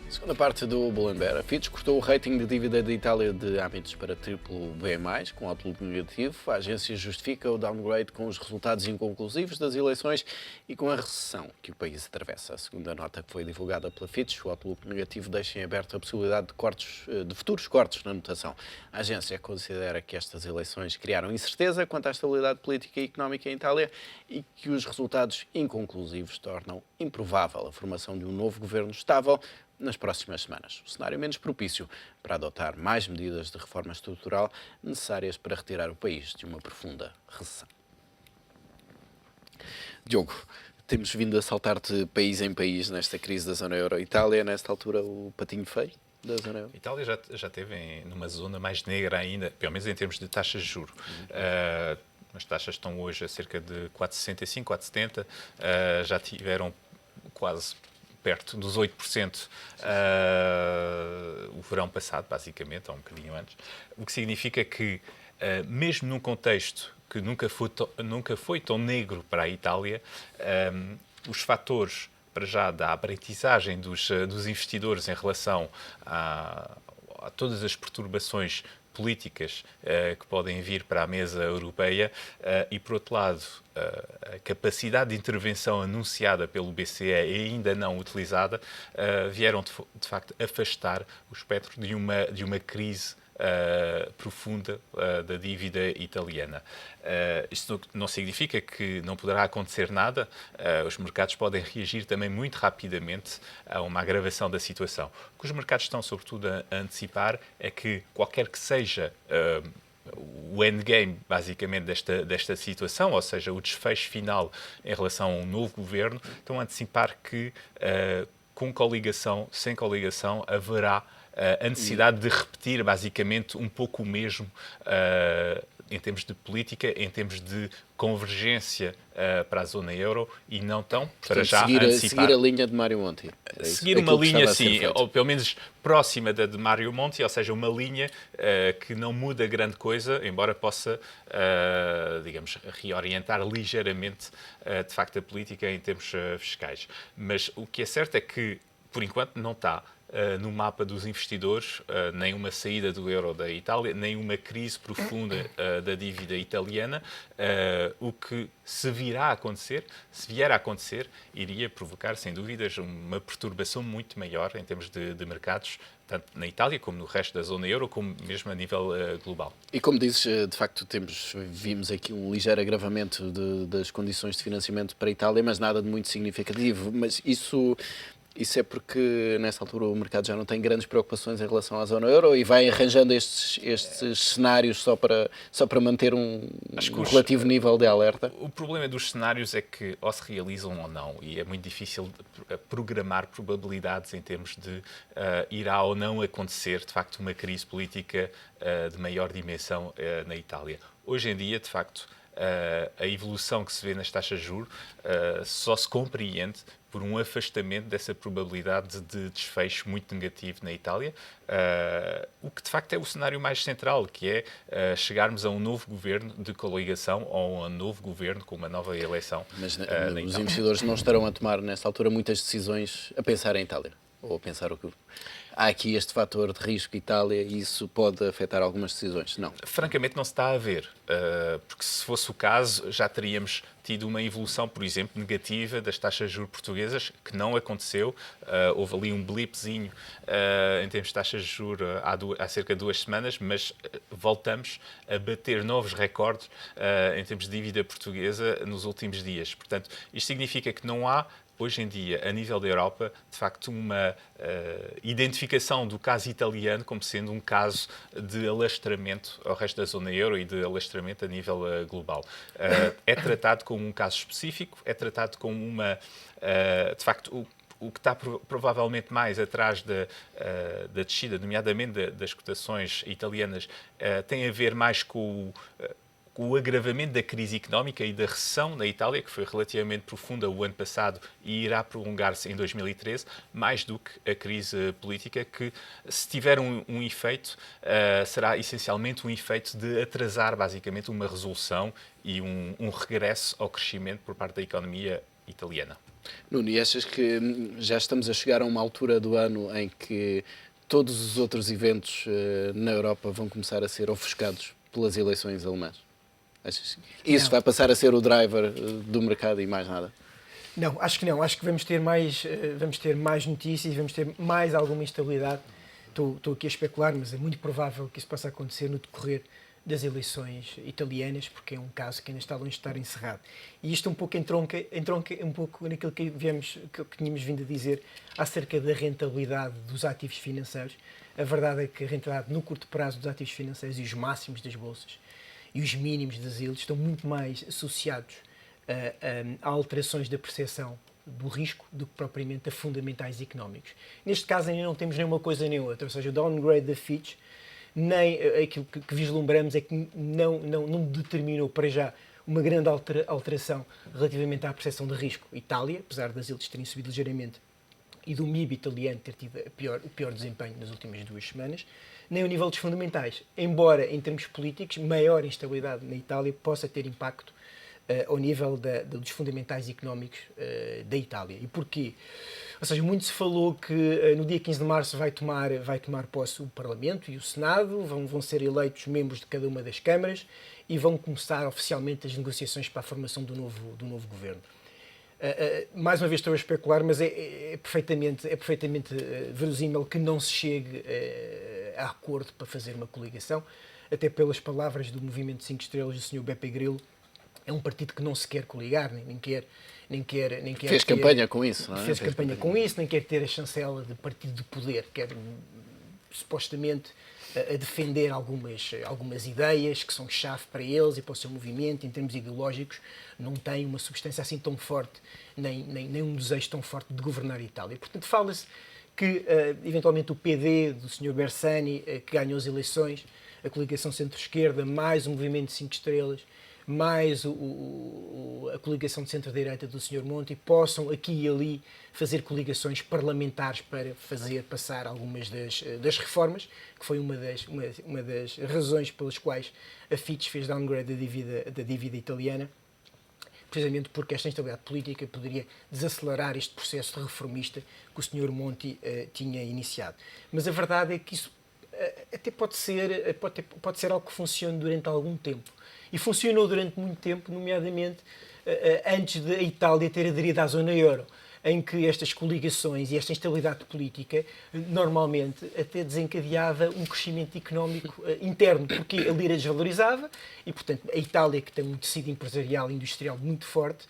Segunda parte do Bloomberg. A Fitch cortou o rating de dívida da Itália de A- para triplo B+, com outlook negativo. A agência justifica o downgrade com os resultados inconclusivos das eleições e com a recessão que o país atravessa. A segunda nota que foi divulgada pela Fitch, o outlook negativo deixa em aberto a possibilidade de futuros cortes na notação. A agência considera que estas eleições criaram incerteza quanto à estabilidade política e económica em Itália e que os resultados inconclusivos tornam improvável a formação de um novo governo estável nas próximas semanas. O cenário menos propício para adotar mais medidas de reforma estrutural necessárias para retirar o país de uma profunda recessão. Diogo, temos vindo a saltar de país em país nesta crise da zona euro. Itália, nesta altura, o patinho feio da zona euro? A Itália já esteve numa zona mais negra ainda, pelo menos em termos de taxas de juros. As taxas estão hoje a cerca de 4,65, 4,70, já tiveram quase perto dos 8% o verão passado, basicamente, ou um bocadinho antes, o que significa que, mesmo num contexto que nunca foi tão negro para a Itália, os fatores, para já, da aprendizagem dos investidores em relação a todas as perturbações políticas que podem vir para a mesa europeia e, por outro lado, a capacidade de intervenção anunciada pelo BCE e ainda não utilizada vieram, de facto, afastar o espectro de uma crise profunda da dívida italiana. Isto não significa que não poderá acontecer nada. Os mercados podem reagir também muito rapidamente a uma agravação da situação. O que os mercados estão, sobretudo, a antecipar é que, qualquer que seja o endgame, basicamente, desta situação, ou seja, o desfecho final em relação a um novo governo, estão a antecipar que, com coligação, sem coligação, haverá a necessidade de repetir, basicamente, um pouco o mesmo em termos de política, em termos de convergência para a zona euro e não tão, para já, antecipar. Seguir a linha de Mário Monti. Seguir uma linha, sim, ou pelo menos próxima da de Mário Monti, ou seja, uma linha que não muda grande coisa, embora possa, digamos, reorientar ligeiramente, de facto, a política em termos fiscais. Mas o que é certo é que, por enquanto, não está no mapa dos investidores nem uma saída do euro da Itália, nem uma crise profunda da dívida italiana, o que se vier a acontecer, iria provocar, sem dúvidas, uma perturbação muito maior em termos de mercados, tanto na Itália como no resto da zona euro, como mesmo a nível global. E como dizes, de facto, vimos aqui um ligeiro agravamento das condições de financiamento para a Itália, mas nada de muito significativo. Mas isso é porque, nessa altura, o mercado já não tem grandes preocupações em relação à zona euro e vai arranjando estes cenários só para manter um relativo nível de alerta? O problema dos cenários é que ou se realizam ou não, e é muito difícil programar probabilidades em termos de irá ou não acontecer, de facto, uma crise política de maior dimensão na Itália. Hoje em dia, de facto, a evolução que se vê nas taxas de juros só se compreende por um afastamento dessa probabilidade de desfecho muito negativo na Itália, o que de facto é o cenário mais central, que é chegarmos a um novo governo de coligação ou a um novo governo com uma nova eleição. Mas os investidores não estarão a tomar, nesta altura, muitas decisões a pensar em Itália, ou a pensar o que... Há aqui este fator de risco Itália e isso pode afetar algumas decisões? Não. Francamente, não se está a ver, porque se fosse o caso, já teríamos tido uma evolução, por exemplo, negativa das taxas de juros portuguesas, que não aconteceu. Houve ali um blipzinho em termos de taxas de juros há cerca de 2 semanas, mas voltamos a bater novos recordes em termos de dívida portuguesa nos últimos dias. Portanto, isto significa que não há, hoje em dia, a nível da Europa, de facto, uma identificação do caso italiano como sendo um caso de alastramento ao resto da zona euro e de alastramento a nível global. É tratado como um caso específico, é tratado como de facto, o que está provavelmente mais atrás da descida, nomeadamente das cotações italianas, tem a ver mais com o agravamento da crise económica e da recessão na Itália, que foi relativamente profunda o ano passado e irá prolongar-se em 2013, mais do que a crise política, que, se tiver um efeito, será essencialmente um efeito de atrasar, basicamente, uma resolução e um regresso ao crescimento por parte da economia italiana. Nuno, e achas que já estamos a chegar a uma altura do ano em que todos os outros eventos na Europa vão começar a ser ofuscados pelas eleições alemãs? Achas que isso vai passar a ser o driver do mercado e mais nada? Não, acho que não. Acho que vamos ter mais notícias e vamos ter mais alguma instabilidade. Estou aqui a especular, mas é muito provável que isso possa acontecer no decorrer das eleições italianas, porque é um caso que ainda está longe de estar encerrado. E isto um pouco entronca um pouco naquilo que tínhamos vindo a dizer acerca da rentabilidade dos ativos financeiros. A verdade é que a rentabilidade no curto prazo dos ativos financeiros e os máximos das bolsas e os mínimos das yields estão muito mais associados a alterações da percepção do risco do que propriamente a fundamentais económicos. Neste caso ainda não temos nem uma coisa nem outra, ou seja, o downgrade da Fitch, nem aquilo que vislumbramos é que não determinou para já uma grande alteração relativamente à percepção de risco. Itália, apesar das yields terem subido ligeiramente e do MIB italiano ter tido o pior desempenho nas últimas 2 semanas, nem o nível dos fundamentais. Embora, em termos políticos, maior instabilidade na Itália possa ter impacto ao nível dos fundamentais económicos da Itália. E porquê? Ou seja, muito se falou que no dia 15 de março vai tomar posse o Parlamento e o Senado, vão ser eleitos membros de cada uma das câmaras e vão começar oficialmente as negociações para a formação do novo governo. Mais uma vez estou a especular, mas é perfeitamente verosímil que não se chegue a acordo para fazer uma coligação, até pelas palavras do Movimento 5 Estrelas do Sr. Beppe Grillo. É um partido que não se quer coligar, nem quer Fez campanha com isso, não é? Fez campanha com isso, nem quer ter a chancela de partido de poder, quer supostamente a defender algumas ideias que são chave para eles e para o seu movimento, em termos ideológicos, não tem uma substância assim tão forte, nem um desejo tão forte de governar a Itália. Portanto, fala-se que, eventualmente, o PD do Sr. Bersani, que ganhou as eleições, a coligação centro-esquerda, mais o Movimento 5 Estrelas, mais a coligação de centro-direita do Sr. Monti, possam aqui e ali fazer coligações parlamentares para fazer passar algumas das reformas, que foi uma das razões pelas quais a Fitch fez downgrade da dívida italiana, precisamente porque esta instabilidade política poderia desacelerar este processo reformista que o Sr. Monti tinha iniciado. Mas a verdade é que isso até pode ser algo que funcione durante algum tempo. E funcionou durante muito tempo, nomeadamente antes da Itália ter aderido à zona euro, em que estas coligações e esta instabilidade política normalmente até desencadeava um crescimento económico interno, porque a lira desvalorizava e, portanto, a Itália, que tem um tecido empresarial e industrial muito forte,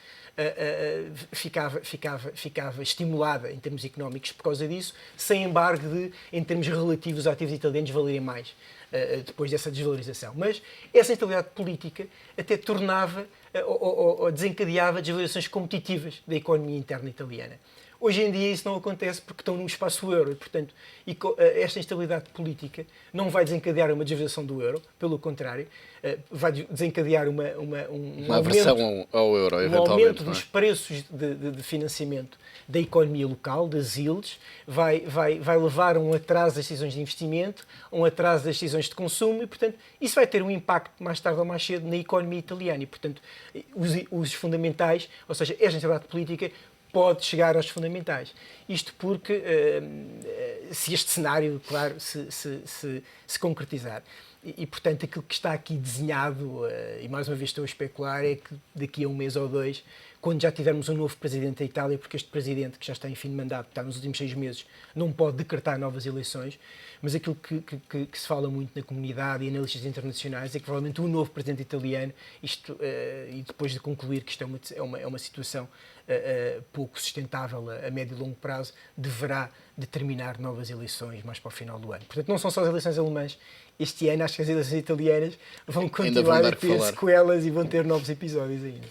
ficava estimulada em termos económicos por causa disso, sem embargo de, em termos relativos, os ativos italianos valerem mais depois dessa desvalorização. Mas essa instabilidade política até tornava ou desencadeava desvalorizações competitivas da economia interna italiana. Hoje em dia isso não acontece porque estão no espaço euro e, portanto, esta instabilidade política não vai desencadear uma desvalorização do euro, pelo contrário, vai desencadear uma aversão ao euro, eventualmente. Um aumento dos preços de financiamento da economia local, das yields, vai levar a um atraso das decisões de investimento, a um atraso das decisões de consumo e, portanto, isso vai ter um impacto mais tarde ou mais cedo na economia italiana e, portanto, os fundamentais, ou seja, esta instabilidade política pode chegar aos fundamentais. Isto porque, se este cenário, claro, se concretizar. E, portanto, aquilo que está aqui desenhado, e mais uma vez estou a especular, é que daqui a um mês ou 2, quando já tivermos um novo presidente da Itália, porque este presidente, que já está em fim de mandato, está nos últimos 6 meses, não pode decretar novas eleições, mas aquilo que se fala muito na comunidade e analistas internacionais é que provavelmente o novo presidente italiano, e depois de concluir que isto é uma situação pouco sustentável a médio e longo prazo, deverá determinar novas eleições mais para o final do ano. Portanto, não são só as eleições alemãs. Este ano, acho que as eleições italianas vão continuar a ter sequelas e vão ter novos episódios ainda.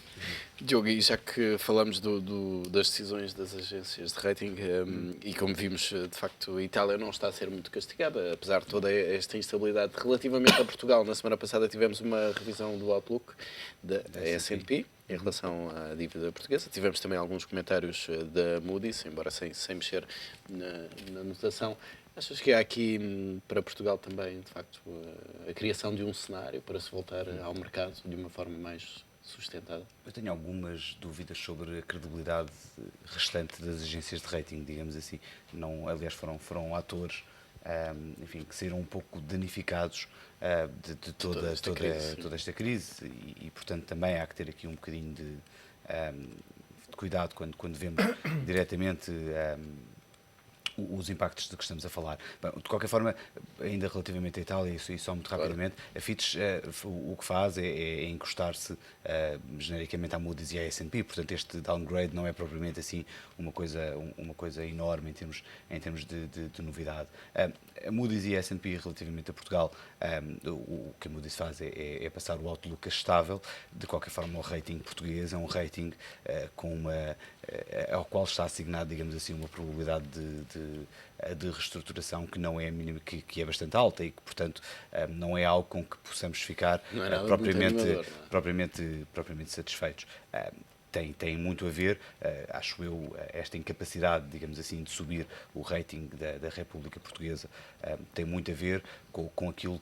Diogo, e já que falamos das decisões das agências de rating, e como vimos, de facto, a Itália não está a ser muito castigada, apesar de toda esta instabilidade relativamente a Portugal. Na semana passada tivemos uma revisão do Outlook da S&P em relação à dívida portuguesa. Tivemos também alguns comentários da Moody's, embora sem mexer na notação. Achas que há aqui para Portugal também, de facto, a criação de um cenário para se voltar ao mercado de uma forma mais sustentada? Eu tenho algumas dúvidas sobre a credibilidade restante das agências de rating, digamos assim. Não, aliás, foram atores, enfim, que saíram um pouco danificados de toda esta crise e, portanto, também há que ter aqui um bocadinho de cuidado quando vemos diretamente os impactos de que estamos a falar. Bom, de qualquer forma, ainda relativamente à Itália, isso só muito rapidamente, a Fitch o que faz é encostar-se genericamente à Moody's e à S&P, portanto este downgrade não é propriamente assim uma coisa enorme em termos de novidade. A Moody's e a S&P relativamente a Portugal, o que a Moody's faz é passar o outlook a estável. De qualquer forma, o rating português é um rating ao qual está assignado, digamos assim, uma probabilidade de reestruturação que não é mínima, que é bastante alta e que, portanto, não é algo com que possamos ficar propriamente satisfeitos. Tem muito a ver, acho eu, esta incapacidade, digamos assim, de subir o rating da República Portuguesa, tem muito a ver com aquilo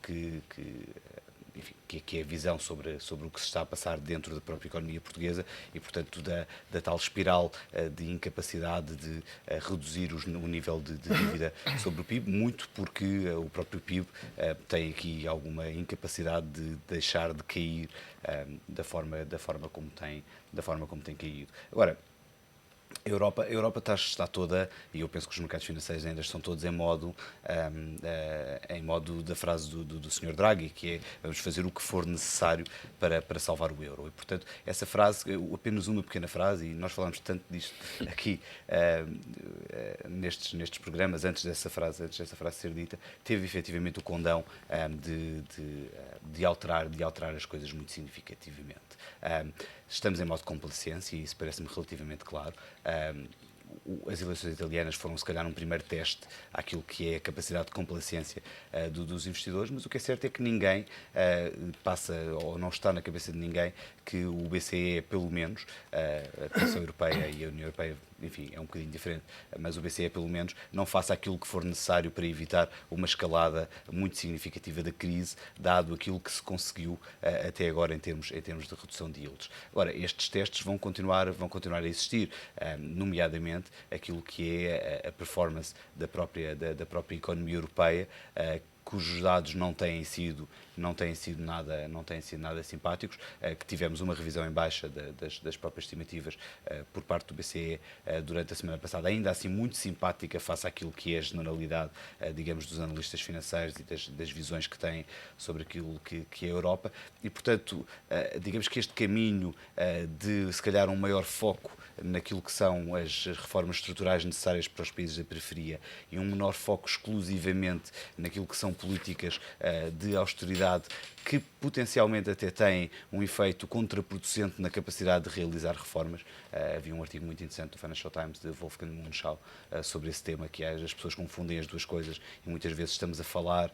enfim, que é a visão sobre o que se está a passar dentro da própria economia portuguesa e, portanto, da tal espiral de incapacidade de reduzir o nível de dívida sobre o PIB, muito porque o próprio PIB tem aqui alguma incapacidade de deixar de cair da forma como tem caído. Agora, a Europa está toda, e eu penso que os mercados financeiros ainda estão todos em modo da frase do Sr. Draghi, que é vamos fazer o que for necessário para salvar o euro. E, portanto, essa frase, apenas uma pequena frase, e nós falamos tanto disto aqui nestes programas, antes dessa frase ser dita, teve efetivamente o condão de alterar as coisas muito significativamente. Estamos em modo de complacência e isso parece-me relativamente claro. As eleições italianas foram, se calhar, um primeiro teste àquilo que é a capacidade de complacência dos investidores, mas o que é certo é que ninguém passa, ou não está na cabeça de ninguém, que o BCE, pelo menos, a Comissão Europeia e a União Europeia, enfim, é um bocadinho diferente, mas o BCE, pelo menos, não faça aquilo que for necessário para evitar uma escalada muito significativa da crise, dado aquilo que se conseguiu até agora em termos de redução de yields. Agora, estes testes vão continuar a existir, nomeadamente aquilo que é a performance da própria economia europeia, cujos dados não têm sido nada simpáticos, que tivemos uma revisão em baixa das próprias estimativas por parte do BCE durante a semana passada, ainda assim muito simpática face àquilo que é a generalidade, digamos, dos analistas financeiros e das visões que têm sobre aquilo que é a Europa. E, portanto, digamos que este caminho de, se calhar, um maior foco naquilo que são as reformas estruturais necessárias para os países da periferia e um menor foco exclusivamente naquilo que são políticas de austeridade que potencialmente até têm um efeito contraproducente na capacidade de realizar reformas. Havia um artigo muito interessante do Financial Times de Wolfgang Munchau sobre esse tema, que as pessoas confundem as duas coisas e muitas vezes estamos a falar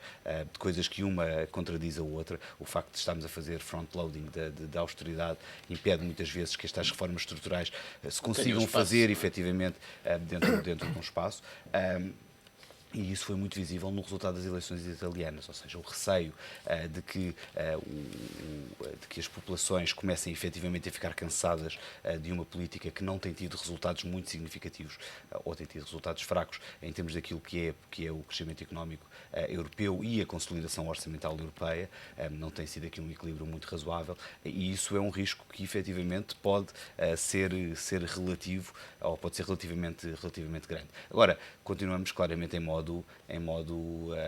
de coisas que uma contradiz a outra. O facto de estarmos a fazer front-loading da austeridade impede muitas vezes que estas reformas estruturais se consigam fazer efetivamente dentro de um espaço. E isso foi muito visível no resultado das eleições italianas, ou seja, o receio de que as populações comecem efetivamente a ficar cansadas de uma política que não tem tido resultados muito significativos ou tem tido resultados fracos em termos daquilo que é o crescimento económico europeu e a consolidação orçamental europeia. Não tem sido aqui um equilíbrio muito razoável e isso é um risco que efetivamente pode ser relativo ou pode ser relativamente grande. Agora, continuamos claramente em modo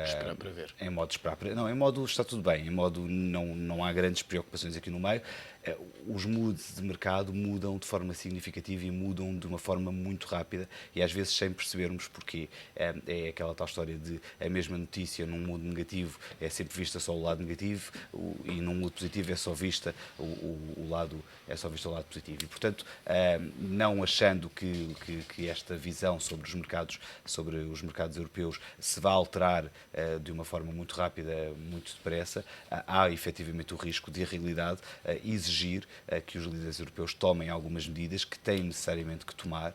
esperar para ver. Em modo esperar para... Não, em modo está tudo bem, em modo não há grandes preocupações aqui no meio. Os moods de mercado mudam de forma significativa e mudam de uma forma muito rápida e às vezes sem percebermos porquê. É aquela tal história de a mesma notícia num mood negativo é sempre vista só o lado negativo e num mood positivo é só vista o lado positivo. E, portanto, não achando que esta visão sobre os mercados europeus europeus se vai alterar de uma forma muito rápida, muito depressa, há efetivamente o risco de a realidade exigir que os líderes europeus tomem algumas medidas que têm necessariamente que tomar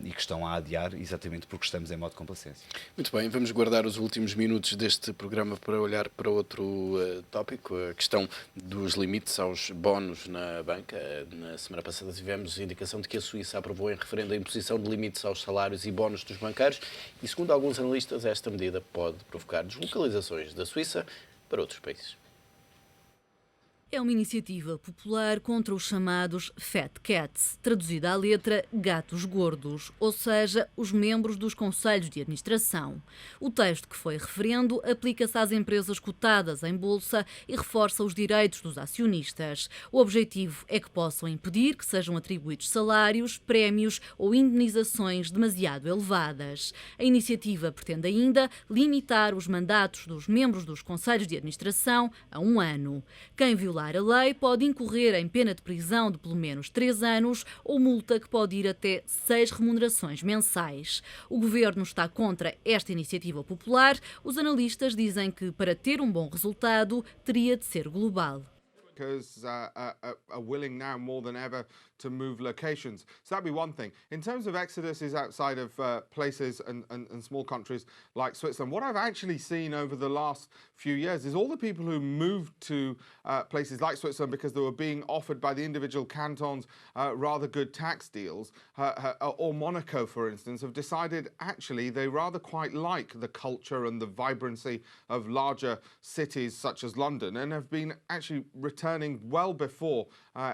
e que estão a adiar, exatamente porque estamos em modo de complacência. Muito bem, vamos guardar os últimos minutos deste programa para olhar para outro tópico, a questão dos limites aos bónus na banca. Na semana passada tivemos a indicação de que a Suíça aprovou em referendo a imposição de limites aos salários e bónus dos bancários e, segundo alguns analistas, esta medida pode provocar deslocalizações da Suíça para outros países. É uma iniciativa popular contra os chamados Fat Cats, traduzida à letra gatos gordos, ou seja, os membros dos conselhos de administração. O texto que foi referendo aplica-se às empresas cotadas em bolsa e reforça os direitos dos acionistas. O objetivo é que possam impedir que sejam atribuídos salários, prémios ou indenizações demasiado elevadas. A iniciativa pretende ainda limitar os mandatos dos membros dos conselhos de administração a 1 ano. Quem violar a lei pode incorrer em pena de prisão de pelo menos 3 anos ou multa que pode ir até 6 remunerações mensais. O governo está contra esta iniciativa popular. Os analistas dizem que, para ter um bom resultado, teria de ser global. Because are willing now more than ever to move locations. So that'd be one thing. In terms of exoduses outside of places and small countries like Switzerland, what I've actually seen over the last few years is all the people who moved to places like Switzerland because they were being offered by the individual cantons rather good tax deals, or Monaco, for instance, have decided actually they rather quite like the culture and the vibrancy of larger cities such as London and have been actually returning well before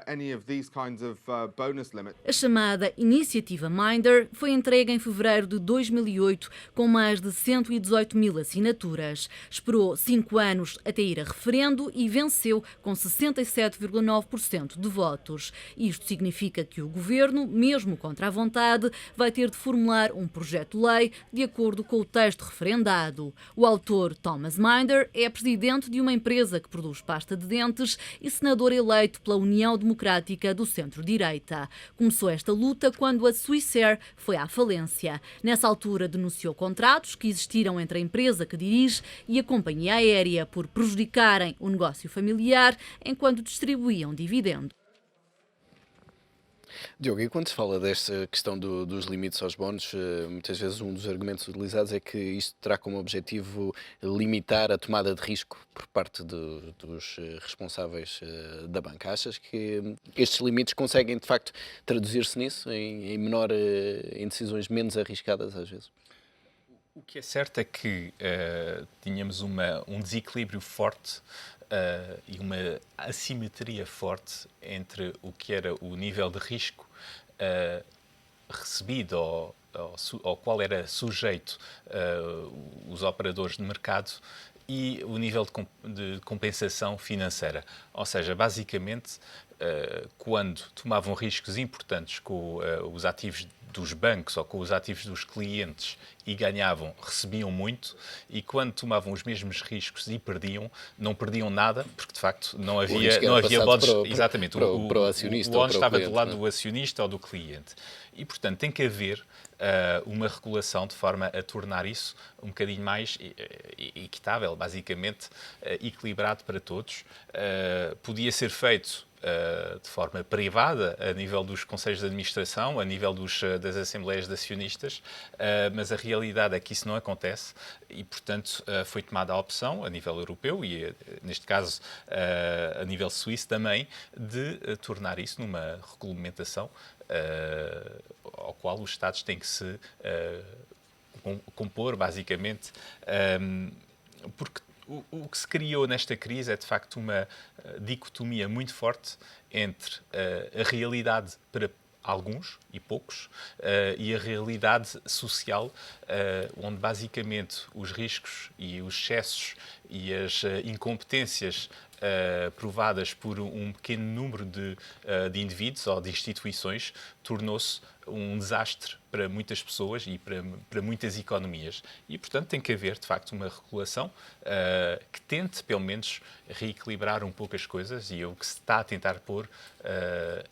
any of these kinds of bonus limits. A chamada Iniciativa Minder foi entregue em fevereiro de 2008 com mais de 118 mil assinaturas. Esperou 5 anos até ir a referendo e venceu com 67,9% de votos. Isto significa que o governo, mesmo contra a vontade, vai ter de formular um projeto-lei de acordo com o texto referendado. O autor, Thomas Minder, é presidente de uma empresa que produz pasta de dentes e senador eleito pela União Democrática do Centro-Direita. Começou esta luta quando a Swissair foi à falência. Nessa altura denunciou contratos que existiram entre a empresa que dirige e a companhia aérea por prejudicarem o negócio familiar enquanto distribuíam dividendos. Diogo, e quando se fala desta questão dos limites aos bónus, muitas vezes um dos argumentos utilizados é que isto terá como objetivo limitar a tomada de risco por parte dos responsáveis da banca. Achas que estes limites conseguem, de facto, traduzir-se nisso, em decisões menos arriscadas às vezes? O que é certo é que tínhamos um desequilíbrio forte e uma assimetria forte entre o que era o nível de risco recebido ao qual era sujeito os operadores de mercado e o nível de compensação financeira. Ou seja, basicamente, quando tomavam riscos importantes com os ativos dos bancos ou com os ativos dos clientes e ganhavam, recebiam muito, e quando tomavam os mesmos riscos e perdiam, não perdiam nada, porque de facto não havia bónus. Exatamente, para o acionista. O bónus estava do lado do acionista ou do cliente. E portanto tem que haver uma regulação de forma a tornar isso um bocadinho mais equitável, basicamente equilibrado para todos. Podia ser feito de forma privada, a nível dos conselhos de administração, a nível das assembleias de acionistas, mas a realidade é que isso não acontece e, portanto, foi tomada a opção, a nível europeu e, neste caso, a nível suíço também, de tornar isso numa regulamentação ao qual os Estados têm que se compor, basicamente, porque o que se criou nesta crise é, de facto, uma dicotomia muito forte entre a realidade para alguns e poucos e a realidade social, onde, basicamente, os riscos e os excessos e as incompetências provadas por um pequeno número de indivíduos ou de instituições tornou-se um desastre para muitas pessoas e para muitas economias. E, portanto, tem que haver, de facto, uma regulação que tente, pelo menos, reequilibrar um pouco as coisas, e é o que se está a tentar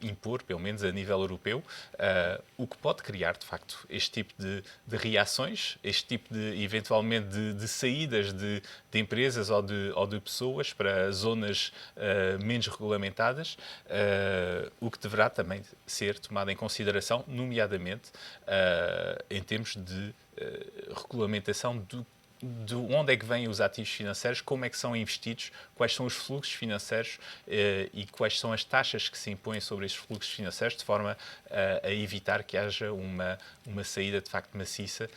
impor, pelo menos a nível europeu, o que pode criar, de facto, este tipo de reações, este tipo de, eventualmente, de saídas de empresas ou de pessoas para zonas menos regulamentadas, o que deverá também ser tomado em consideração, nomeadamente em termos de regulamentação de onde é que vêm os ativos financeiros, como é que são investidos, quais são os fluxos financeiros e quais são as taxas que se impõem sobre esses fluxos financeiros, de forma a evitar que haja uma saída de facto maciça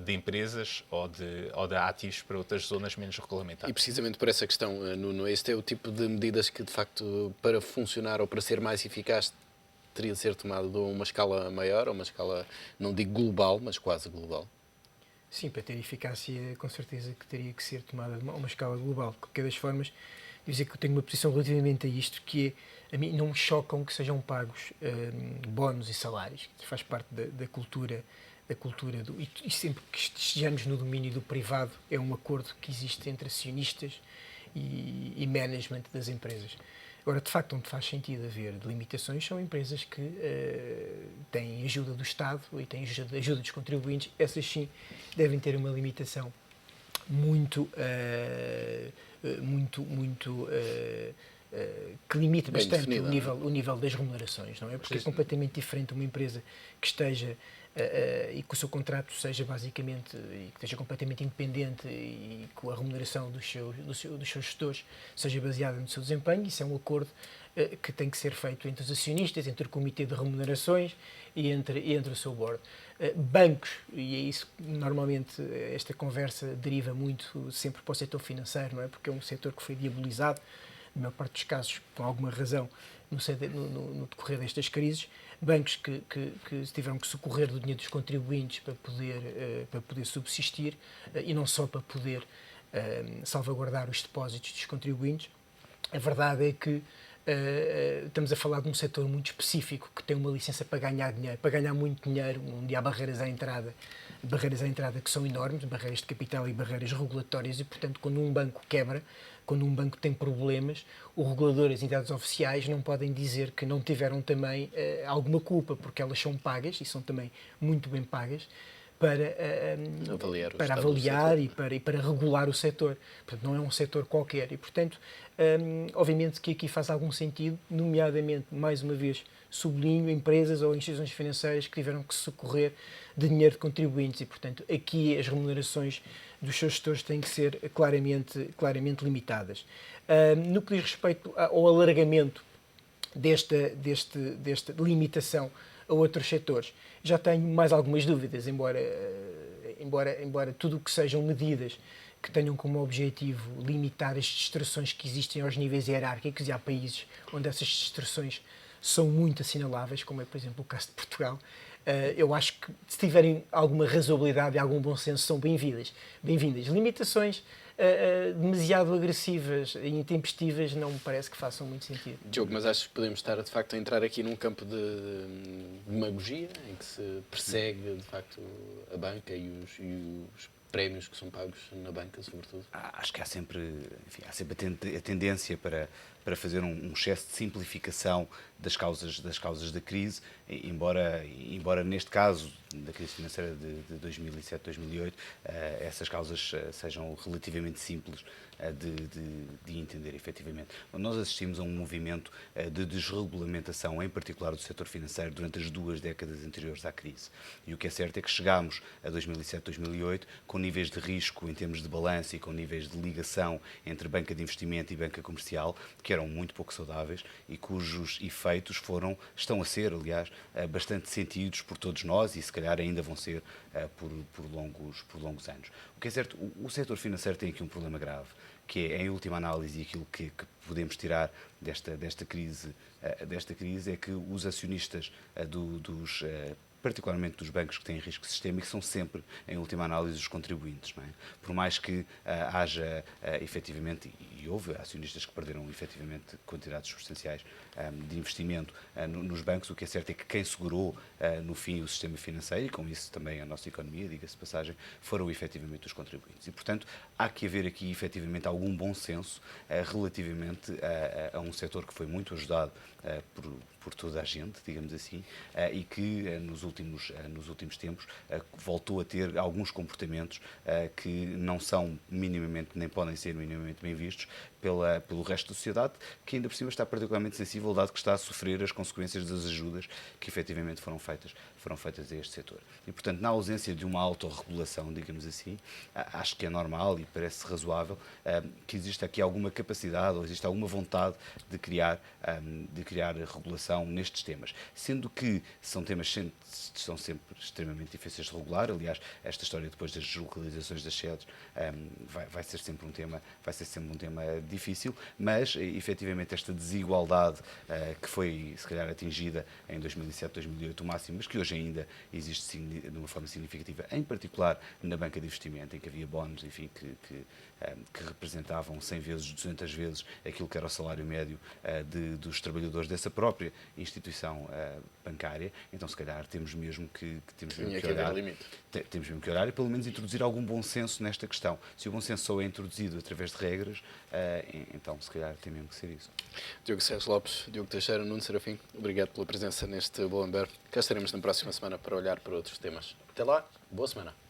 de empresas ou de ativos para outras zonas menos regulamentadas. E precisamente por essa questão, Nuno, este é o tipo de medidas que de facto, para funcionar ou para ser mais eficaz, teria de ser tomado de uma escala maior, ou uma escala, não digo global, mas quase global. Sim, para ter eficácia, com certeza que teria que ser tomada a uma escala global. De qualquer das formas, dizer que eu tenho uma posição relativamente a isto, que é, a mim não me chocam que sejam pagos bónus e salários, que faz parte da cultura e sempre que estejamos no domínio do privado, é um acordo que existe entre acionistas e management das empresas. Agora, de facto, onde faz sentido haver limitações são empresas que têm ajuda do Estado e têm ajuda dos contribuintes. Essas sim devem ter uma limitação que limite bem bastante definida, o nível das remunerações, não é? Porque é completamente diferente uma empresa que esteja e que o seu contrato seja basicamente e que esteja completamente independente e que a remuneração dos seus gestores seja baseada no seu desempenho. Isso é um acordo que tem que ser feito entre os acionistas, entre o comitê de remunerações e entre o seu board. Bancos, e é isso que normalmente esta conversa deriva muito sempre para o setor financeiro, não é? Porque é um setor que foi diabolizado, na maior parte dos casos, com alguma razão, no decorrer destas crises. Bancos que tiveram que socorrer do dinheiro dos contribuintes para poder subsistir e não só para poder salvaguardar os depósitos dos contribuintes. A verdade é que estamos a falar de um setor muito específico que tem uma licença para ganhar dinheiro, para ganhar muito dinheiro, onde há barreiras à entrada que são enormes, barreiras de capital e barreiras regulatórias, e portanto quando um banco quebra, quando um banco tem problemas, o regulador e as entidades oficiais não podem dizer que não tiveram também alguma culpa, porque elas são pagas e são também muito bem pagas para avaliar e para regular o setor. Portanto, não é um setor qualquer. E, portanto, obviamente que aqui faz algum sentido, nomeadamente, mais uma vez, sublinho, empresas ou instituições financeiras que tiveram que socorrer de dinheiro de contribuintes e, portanto, aqui as remunerações dos seus gestores têm que ser claramente limitadas. No que diz respeito ao alargamento desta limitação a outros setores, já tenho mais algumas dúvidas, embora tudo o que sejam medidas que tenham como objetivo limitar as distrações que existem aos níveis hierárquicos, e há países onde essas distrações são muito assinaláveis, como é, por exemplo, o caso de Portugal. Eu acho que, se tiverem alguma razoabilidade e algum bom senso, são bem-vindas. Limitações demasiado agressivas e intempestivas não me parece que façam muito sentido. Diogo, mas acho que podemos estar, de facto, a entrar aqui num campo de demagogia, em que se persegue, de facto, a banca e os prémios que são pagos na banca, sobretudo. Acho que há sempre a tendência para fazer um excesso de simplificação das causas da crise, embora neste caso da crise financeira de 2007-2008 essas causas sejam relativamente simples de entender efetivamente. Nós assistimos a um movimento de desregulamentação, em particular do setor financeiro, durante as 2 décadas anteriores à crise. E o que é certo é que chegámos a 2007-2008 com níveis de risco em termos de balanço e com níveis de ligação entre banca de investimento e banca comercial que eram muito pouco saudáveis e cujos efeitos estão a ser, aliás, bastante sentidos por todos nós e se calhar ainda vão ser por longos anos. O que é certo, o setor financeiro tem aqui um problema grave, que é, em última análise, aquilo que podemos tirar desta crise é que os acionistas dos particularmente dos bancos que têm risco sistémico, são sempre, em última análise, os contribuintes. Não é? Por mais que haja, efetivamente, e houve acionistas que perderam, efetivamente, quantidades substanciais de investimento nos bancos, o que é certo é que quem segurou, no fim, o sistema financeiro, e com isso também a nossa economia, diga-se de passagem, foram, efetivamente, os contribuintes. E, portanto, há que haver aqui, efetivamente, algum bom senso relativamente a um setor que foi muito ajudado por toda a gente, digamos assim, e que nos últimos tempos voltou a ter alguns comportamentos que não são minimamente, nem podem ser minimamente bem vistos pelo resto da sociedade, que ainda por cima está particularmente sensível, dado que está a sofrer as consequências das ajudas que efetivamente foram feitas a este setor. E, portanto, na ausência de uma autorregulação, digamos assim, acho que é normal e parece razoável que exista aqui alguma capacidade ou exista alguma vontade de criar regulação nestes temas. Sendo que são temas que são sempre extremamente difíceis de regular. Aliás, esta história depois das deslocalizações das sedes vai ser sempre um tema difícil, mas efetivamente esta desigualdade que foi se calhar atingida em 2007, 2008 o máximo, mas que hoje ainda existe de uma forma significativa, em particular na banca de investimento, em que havia bónus, enfim, que representavam 100 vezes, 200 vezes aquilo que era o salário médio dos trabalhadores dessa própria instituição bancária. Então, se calhar, temos mesmo que olhar e, pelo menos, introduzir algum bom senso nesta questão. Se o bom senso só é introduzido através de regras, então, se calhar, tem mesmo que ser isso. Diogo Sérgio Lopes, Diogo Teixeira, Nuno Serafim, obrigado pela presença neste Bloomberg. Cá estaremos na próxima semana para olhar para outros temas. Até lá, boa semana.